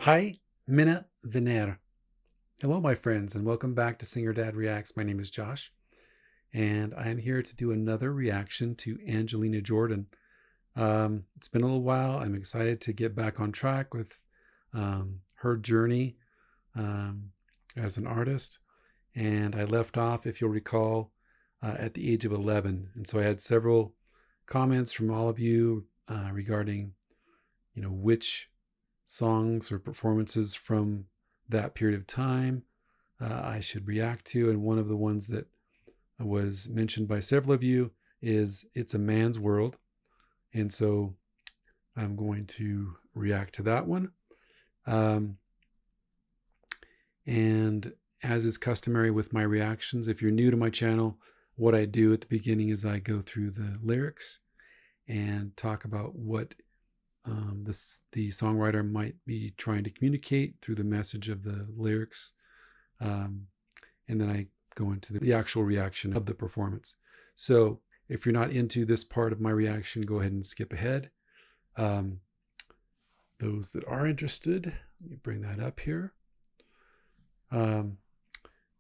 Hi, Minna Vener. Hello, my friends, and welcome back to Singer Dad Reacts. My name is Josh, and I am here to do another reaction to Angelina Jordan. It's been a little while. I'm excited to get back on track with her journey um, as an artist. And I left off, if you'll recall, at the age of 11. And so I had several comments from all of you regarding, which songs or performances from that period of time I should react to. And one of the ones that was mentioned by several of you is It's a Man's World. And so I'm going to react to that one. And as is customary with my reactions, if you're new to my channel, what I do at the beginning is I go through the lyrics and talk about what the songwriter might be trying to communicate through the message of the lyrics. And then I go into the actual reaction of the performance. So if you're not into this part of my reaction, go ahead and skip ahead. Those that are interested, let me bring that up here.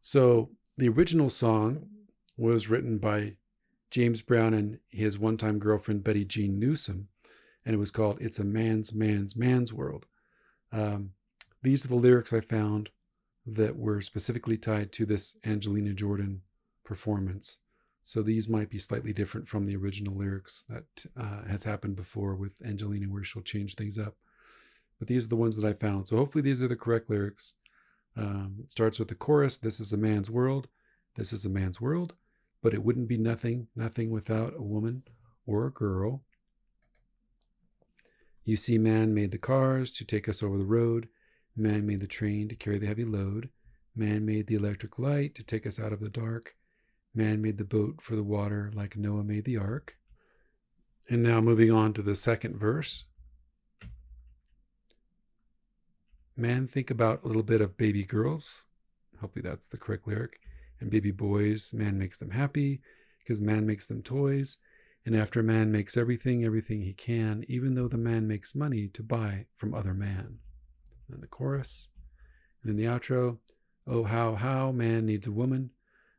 So the original song was written by James Brown and his one-time girlfriend, Betty Jean Newsom, and it was called It's a Man's World. These are the lyrics I found that were specifically tied to this Angelina Jordan performance. So these might be slightly different from the original lyrics that has happened before with Angelina, where she'll change things up. But these are the ones that I found. So hopefully these are the correct lyrics. It starts with the chorus. This is a man's world. This is a man's world. But it wouldn't be nothing without a woman or a girl. You see, man made the cars to take us over the road. Man made the train to carry the heavy load. Man made the electric light to take us out of the dark. Man made the boat for the water like Noah made the ark. And now moving on to the second verse. Man, think about a little bit of baby girls. Hopefully that's the correct lyric. And baby boys, man makes them happy because man makes them toys. And after man makes everything he can, even though the man makes money to buy from other man. And then the chorus. And then the outro. Oh, how man needs a woman.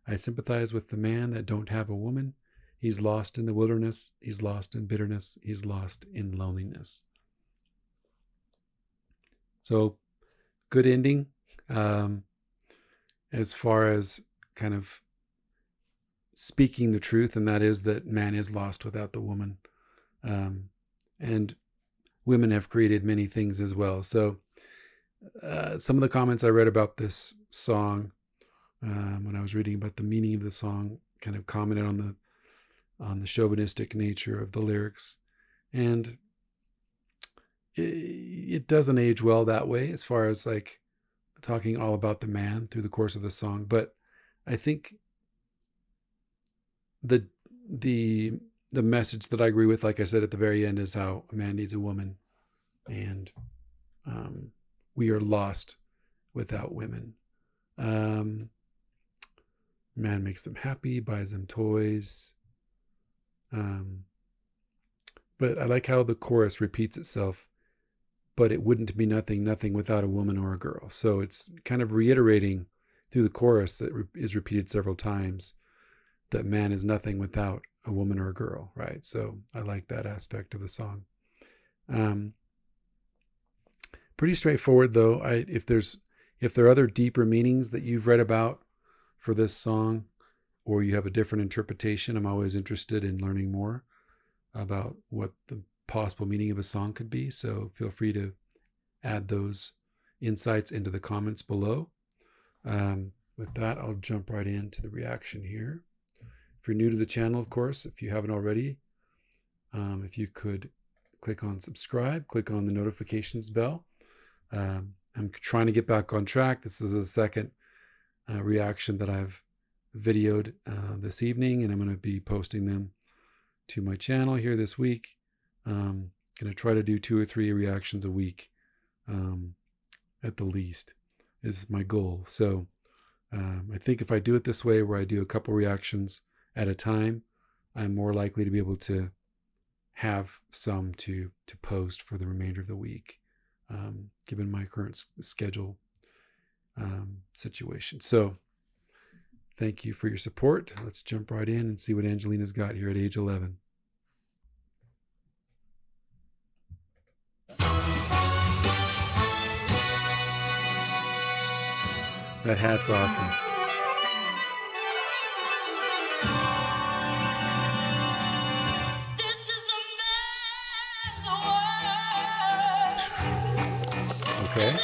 I sympathize with the man that don't have a woman. He's lost in the wilderness. He's lost in bitterness. He's lost in loneliness. So good ending as far as kind of speaking the truth, and that is that man is lost without the woman. And women have created many things as well. So some of the comments I read about this song when I was reading about the meaning of the song kind of commented on the chauvinistic nature of the lyrics. And it doesn't age well that way as far as like talking all about the man through the course of the song. But I think the message that I agree with, like I said at the very end, is how a man needs a woman, and we are lost without women. Man makes them happy, buys them toys. But I like how the chorus repeats itself. But it wouldn't be nothing without a woman or a girl. So it's kind of reiterating through the chorus that is repeated several times that man is nothing without a woman or a girl, right? So I like that aspect of the song. Pretty straightforward though. If there are other deeper meanings that you've read about for this song, or you have a different interpretation, I'm always interested in learning more about what the possible meaning of a song could be. So feel free to add those insights into the comments below. With that, I'll jump right into the reaction here. If you're new to the channel, of course, if you haven't already, if you could click on subscribe, click on the notifications bell. I'm trying to get back on track. This is the second reaction that I've videoed this evening, and I'm going to be posting them to my channel here this week. Going to try to do 2 or 3 reactions a week at the least is my goal. So I think if I do it this way, where I do a couple reactions at a time, I'm more likely to be able to have some to post for the remainder of the week. given my current schedule situation. So thank you for your support. Let's jump right in and see what Angelina's got here at age 11. That hat's awesome. Okay.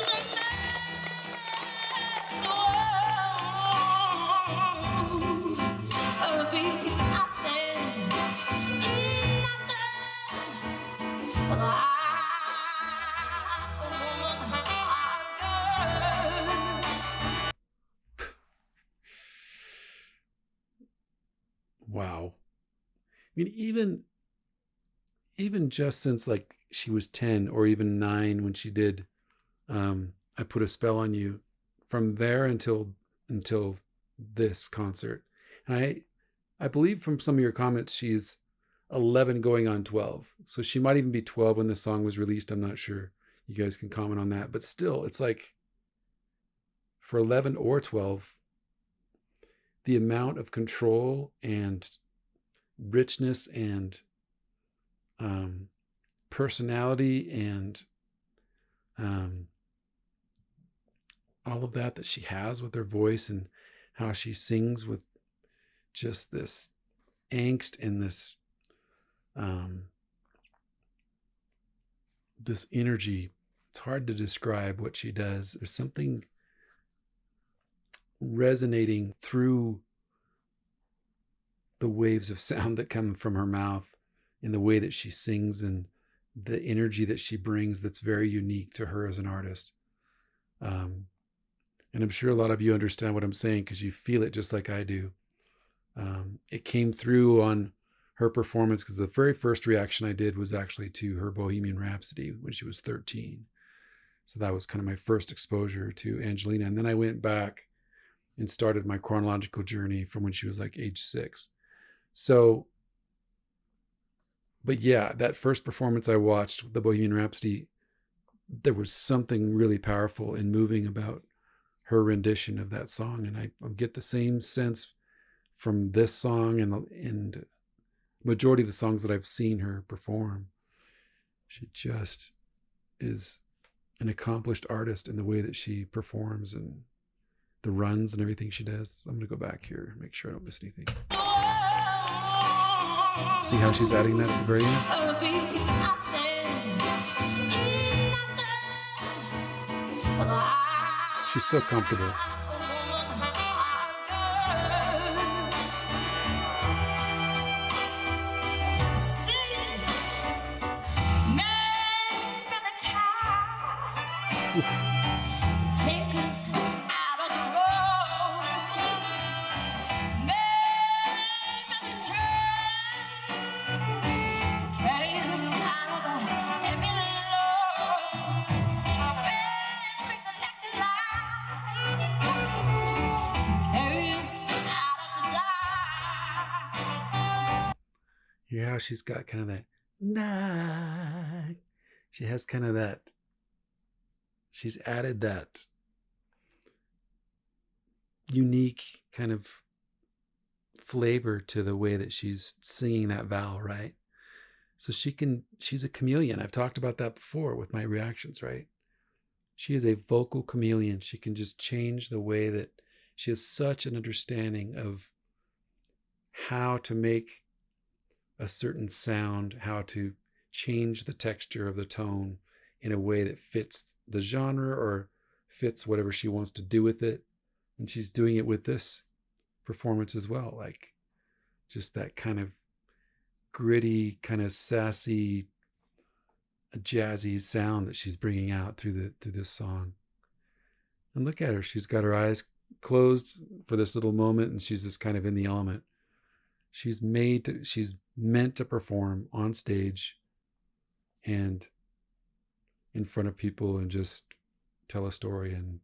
Wow. I mean, even just since like she was 10 or even 9 when she did I Put a Spell on You, from there until this concert. And I believe from some of your comments she's 11 going on 12. So she might even be 12 when the song was released. I'm not sure. You guys can comment on that. But still, it's like for 11 or 12, the amount of control and richness and personality and all of that she has with her voice, and how she sings with just this angst and this this energy. It's hard to describe what she does. There's something resonating through the waves of sound that come from her mouth in the way that she sings and the energy that she brings that's very unique to her as an artist. And I'm sure a lot of you understand what I'm saying because you feel it just like I do. It came through on her performance because the very first reaction I did was actually to her Bohemian Rhapsody when she was 13. So that was kind of my first exposure to Angelina. And then I went back and started my chronological journey from when she was like age 6. So, but yeah, that first performance I watched, the Bohemian Rhapsody, there was something really powerful and moving about her rendition of that song. And I get the same sense from this song and majority of the songs that I've seen her perform. She just is an accomplished artist in the way that she performs and the runs and everything she does. I'm going to go back here, make sure I don't miss anything. See how she's adding that at the very end? She's so comfortable. Hear how she's got kind of that night. She has kind of that. She's added that unique kind of flavor to the way that she's singing that vowel, right? So she's a chameleon. I've talked about that before with my reactions, right? She is a vocal chameleon. She can just change the way that she has such an understanding of how to make a certain sound, how to change the texture of the tone in a way that fits the genre or fits whatever she wants to do with it. And she's doing it with this performance as well. Like just that kind of gritty, kind of sassy, jazzy sound that she's bringing out through this song. And look at her. She's got her eyes closed for this little moment and she's just kind of in the element. She's meant to perform on stage and in front of people and just tell a story and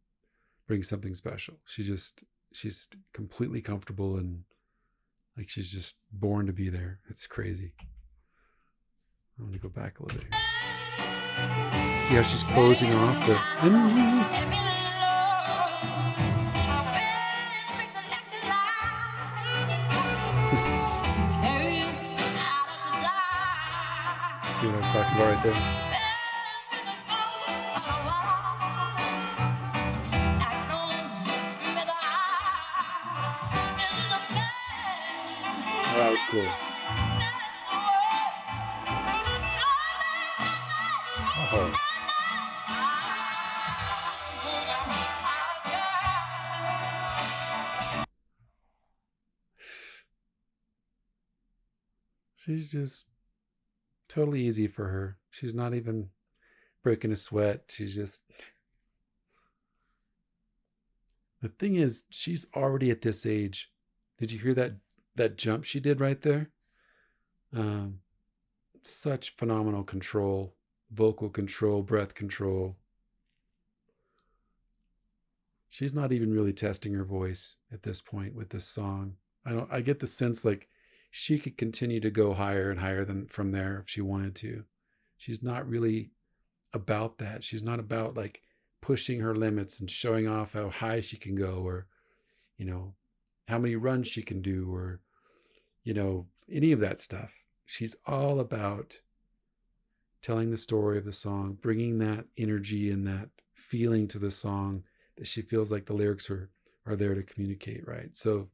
bring something special. She's completely comfortable and like she's just born to be there. It's crazy. I'm going to go back a little bit here. See how she's closing off the. See what I was talking about right there? Oh, that was cool. Oh. She's just totally easy for her. She's not even breaking a sweat. She's just. The thing is, she's already at this age. Did you hear that jump she did right there? Such phenomenal control, vocal control, breath control. She's not even really testing her voice at this point with this song. I get the sense like she could continue to go higher and higher than from there if she wanted to. She's not really about that. She's not about like pushing her limits and showing off how high she can go, or how many runs she can do, or any of that stuff. She's all about telling the story of the song, bringing that energy and that feeling to the song that she feels like the lyrics are there to communicate, right? So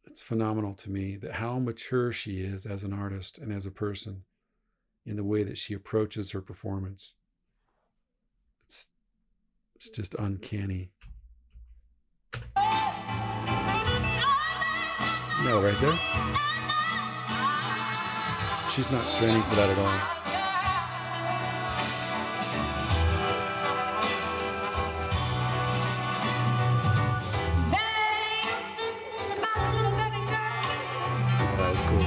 it's phenomenal to me that how mature she is as an artist and as a person in the way that she approaches her performance. It's just uncanny. No, right there. She's not straining for that at all. Oh, that was cool.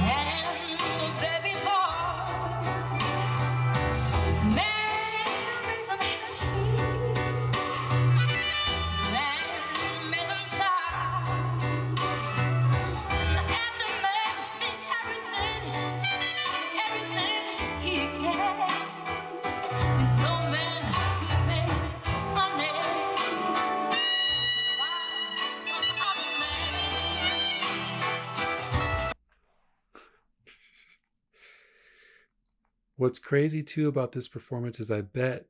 What's crazy too about this performance is I bet,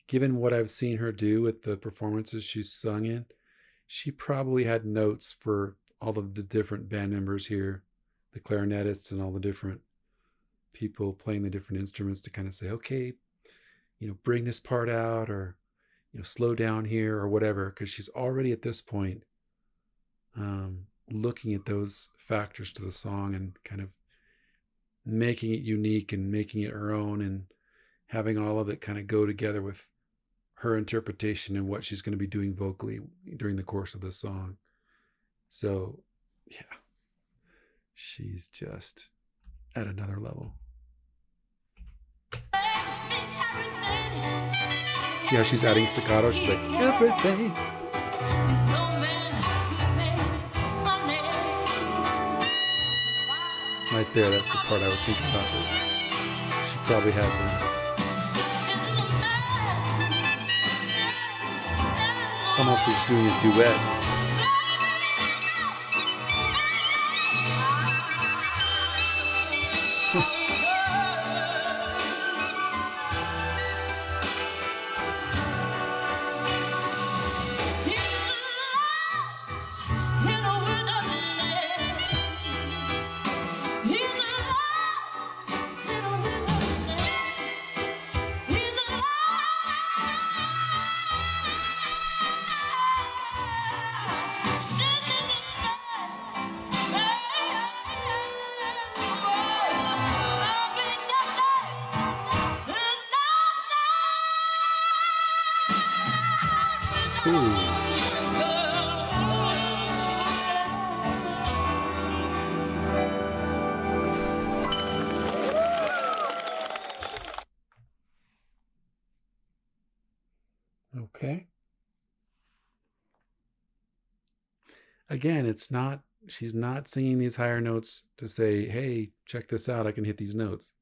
given what I've seen her do with the performances she's sung in, she probably had notes for all of the different band members here, the clarinetists and all the different people playing the different instruments to kind of say, okay, bring this part out, or, slow down here or whatever, because she's already at this point looking at those factors to the song and kind of making it unique and making it her own, and having all of it kind of go together with her interpretation and what she's going to be doing vocally during the course of the song. So yeah, she's just at another level. See how she's adding staccato? She's like, everything. Right there, that's the part I was thinking about that she probably had there. It's almost just doing a duet. Okay. Again, she's not singing these higher notes to say, hey, check this out, I can hit these notes.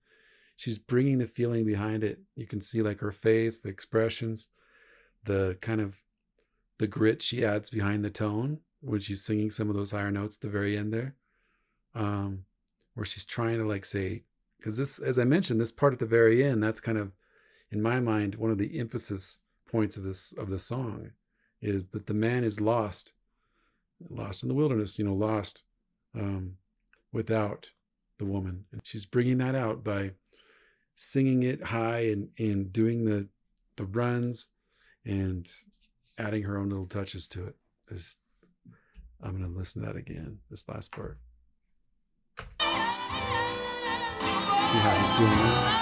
she's bringing the feeling behind it. You can see like her face, the expressions, the kind of the grit she adds behind the tone when she's singing some of those higher notes at the very end there, where she's trying to like say, because this, as I mentioned, this part at the very end, that's kind of, in my mind, one of the emphasis points of the song, is that the man is lost in the wilderness, lost without the woman. And she's bringing that out by singing it high and doing the runs and adding her own little touches to it. I'm going to listen to that again, this last part. See how she's doing that?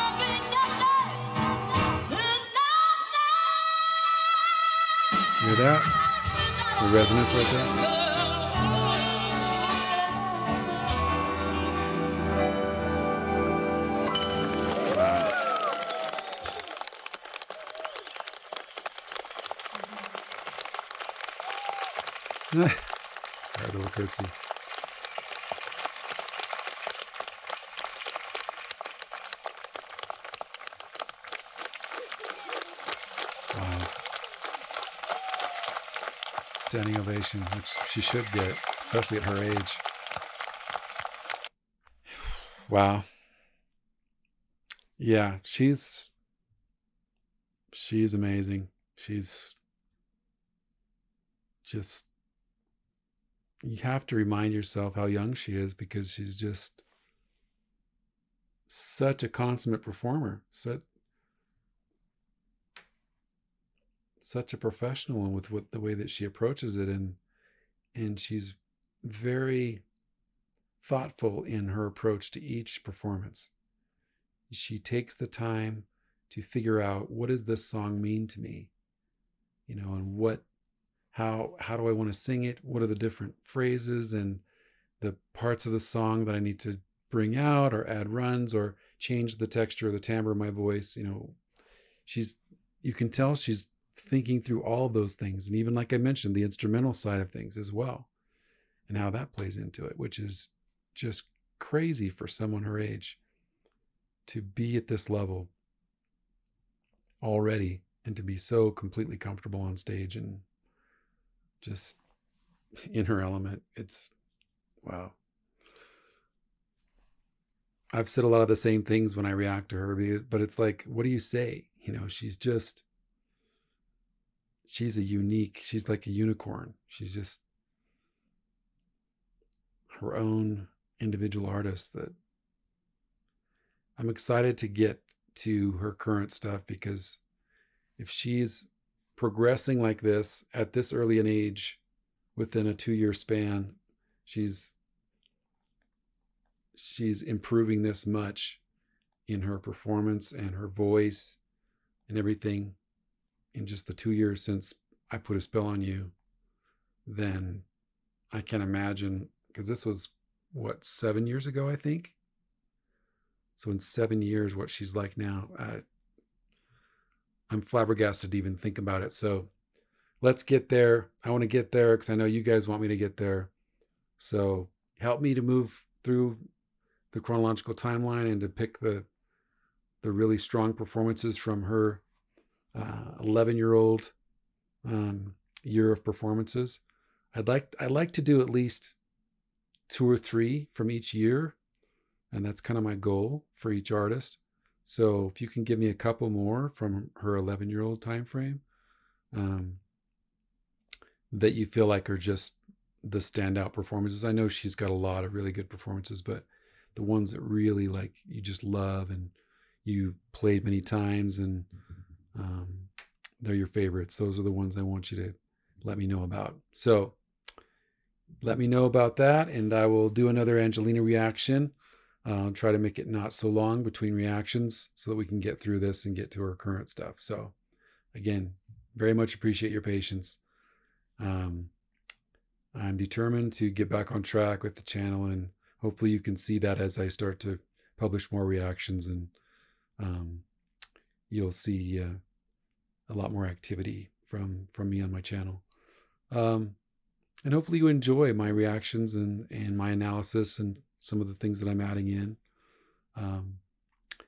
Hear that? The resonance right there? All right, little curtsy. Wow. Standing ovation, which she should get, especially at her age. Wow. Yeah, she's amazing. She's just, you have to remind yourself how young she is, because she's just such a consummate performer, such a professional with the way that she approaches it, and she's very thoughtful in her approach to each performance. She takes the time to figure out, what does this song mean to me, and how do I want to sing it? What are the different phrases and the parts of the song that I need to bring out or add runs or change the texture or the timbre of my voice? You can tell she's thinking through all of those things. And even, like I mentioned, the instrumental side of things as well, and how that plays into it, which is just crazy for someone her age to be at this level already and to be so completely comfortable on stage and just in her element. It's wow. I've said a lot of the same things when I react to her, but it's like, what do you say? She's she's like a unicorn. She's just her own individual artist that I'm excited to get to her current stuff, because if she's progressing like this at this early an age within a 2-year span, she's improving this much in her performance and her voice and everything in just the 2 years since I Put a Spell on You, then I can imagine, because this was 7 years ago, I think. So in 7 years, what she's like now, I'm flabbergasted to even think about it. So let's get there. I want to get there because I know you guys want me to get there. So help me to move through the chronological timeline and to pick the really strong performances from her 11-year-old year of performances. I'd like to do at least 2 or 3 from each year, and that's kind of my goal for each artist. So if you can give me a couple more from her 11-year-old time frame that you feel like are just the standout performances. I know she's got a lot of really good performances, but the ones that really like you just love and you've played many times and they're your favorites, those are the ones I want you to let me know about. So let me know about that, and I will do another Angelina reaction. Try to make it not so long between reactions so that we can get through this and get to her current stuff. So again, very much appreciate your patience. I'm determined to get back on track with the channel, and hopefully you can see that as I start to publish more reactions, and you'll see a lot more activity from me on my channel. And hopefully you enjoy my reactions and my analysis and some of the things that I'm adding in.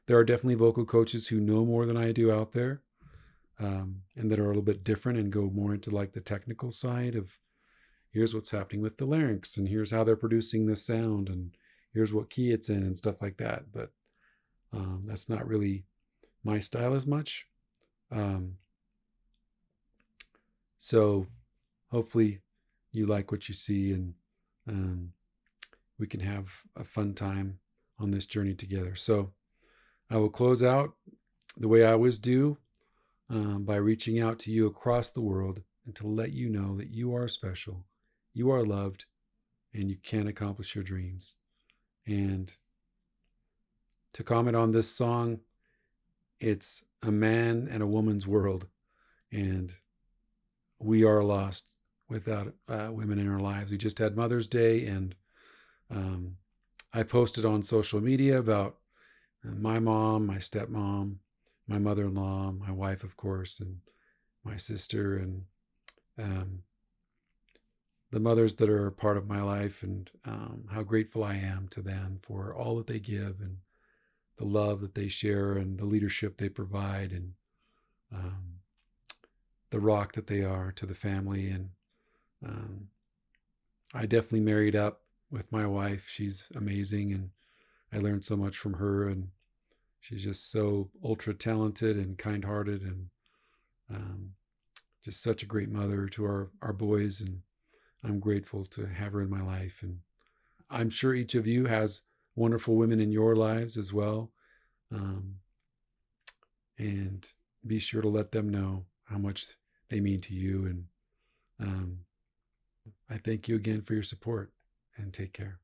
There are definitely vocal coaches who know more than I do out there, and that are a little bit different and go more into like the technical side of here's what's happening with the larynx, and here's how they're producing this sound, and here's what key it's in, and stuff like that. But that's not really my style as much. Um, so hopefully you like what you see, and um, we can have a fun time on this journey together. So I will close out the way I always do, by reaching out to you across the world and to let you know that you are special, you are loved, and you can accomplish your dreams. And to comment on this song, it's a man and a woman's world, and we are lost without women in our lives. We just had Mother's Day, and I posted on social media about my mom, my stepmom, my mother-in-law, my wife, of course, and my sister, and the mothers that are a part of my life, and how grateful I am to them for all that they give, and the love that they share, and the leadership they provide, and the rock that they are to the family. And I definitely married up with my wife. She's amazing, and I learned so much from her, and she's just so ultra talented and kind-hearted, and just such a great mother to our boys, and I'm grateful to have her in my life. And I'm sure each of you has wonderful women in your lives as well. And be sure to let them know how much they mean to you. And I thank you again for your support, and take care.